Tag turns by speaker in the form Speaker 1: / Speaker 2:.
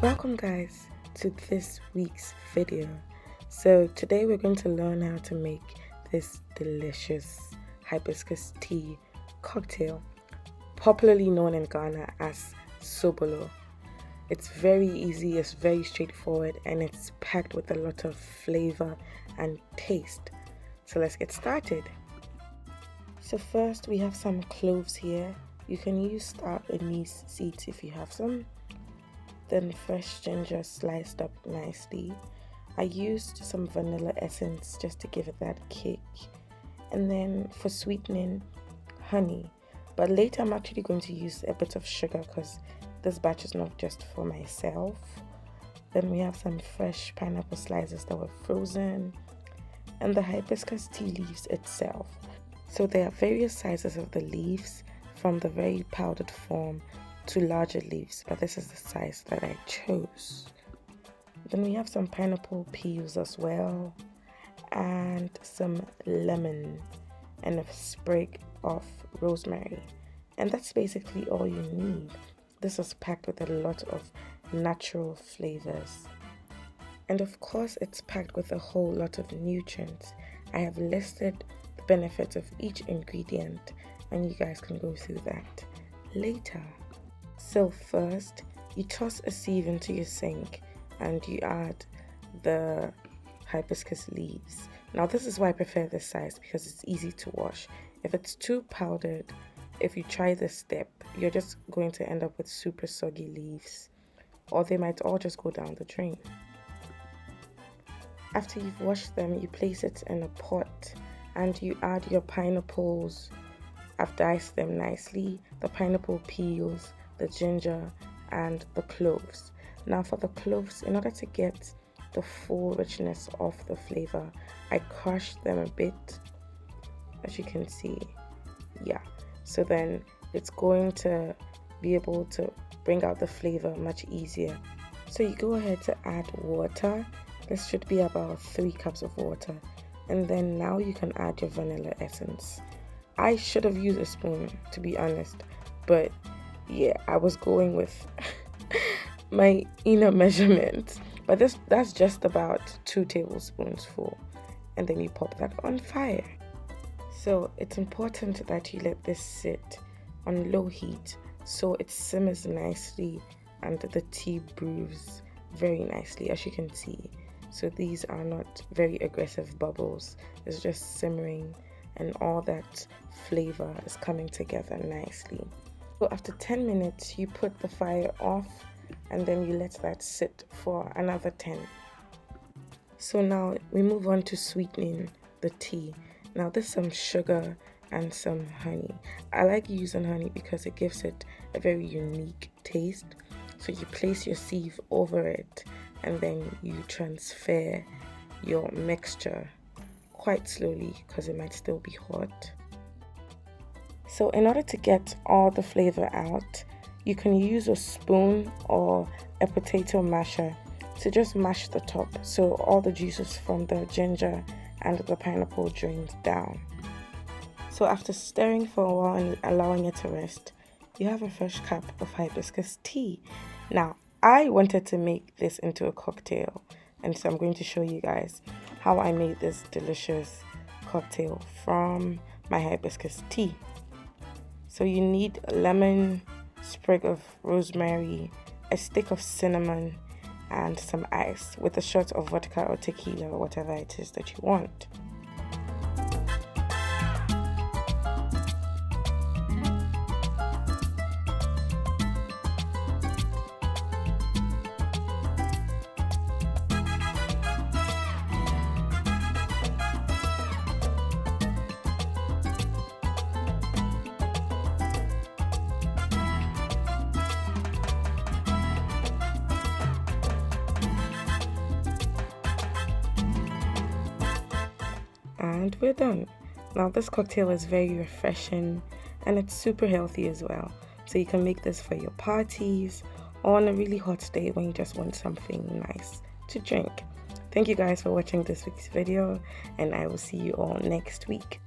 Speaker 1: Welcome guys to this week's video. So today we're going to learn how to make this delicious hibiscus tea cocktail, popularly known in Ghana as Sobolo. It's very easy, it's very straightforward, and it's packed with a lot of flavor and taste. So let's get started. So first we have some cloves here. You can use star anise seeds if you have some. Then fresh ginger sliced up nicely. I used some vanilla essence just to give it that kick. And then for sweetening, honey. But later I'm actually going to use a bit of sugar because this batch is not just for myself. Then we have some fresh pineapple slices that were frozen. And the hibiscus tea leaves itself. So there are various sizes of the leaves, from the very powdered form to larger leaves, but this is the size that I chose. Then we have some pineapple peels as well, and some lemon, and a sprig of rosemary. And that's basically all you need. This is packed with a lot of natural flavors. And of course, it's packed with a whole lot of nutrients. I have listed the benefits of each ingredient, and you guys can go through that later. So first, you toss a sieve into your sink and you add the hibiscus leaves. Now this is why I prefer this size, because it's easy to wash. If it's too powdered, if you try this step, you're just going to end up with super soggy leaves, or they might all just go down the drain. After you've washed them, you place it in a pot and you add your pineapples. I've diced them nicely, the pineapple peels, the ginger, and the cloves. Now for the cloves, in order to get the full richness of the flavor, I crushed them a bit, as you can see. Yeah, so then it's going to be able to bring out the flavor much easier. So you go ahead to add water. This should be about 3 cups of water. And then now you can add your vanilla essence. I should have used a spoon, to be honest, but yeah, I was going with my inner measurement. But that's just about 2 tablespoons full, and then you pop that on fire. So it's important that you let this sit on low heat so it simmers nicely and the tea brews very nicely, as you can see. So these are not very aggressive bubbles, it's just simmering and all that flavor is coming together nicely. So after 10 minutes, you put the fire off and then you let that sit for another 10. So now we move on to sweetening the tea. Now there's some sugar and some honey. I like using honey because it gives it a very unique taste. So you place your sieve over it and then you transfer your mixture quite slowly because it might still be hot. So in order to get all the flavor out, you can use a spoon or a potato masher to just mash the top so all the juices from the ginger and the pineapple drains down. So after stirring for a while and allowing it to rest, you have a fresh cup of hibiscus tea. Now, I wanted to make this into a cocktail, and so I'm going to show you guys how I made this delicious cocktail from my hibiscus tea. So you need a lemon, sprig of rosemary, a stick of cinnamon, and some ice with a shot of vodka or tequila or whatever it is that you want. And we're done. Now this cocktail is very refreshing and it's super healthy as well. So you can make this for your parties or on a really hot day when you just want something nice to drink. Thank you guys for watching this week's video, and I will see you all next week.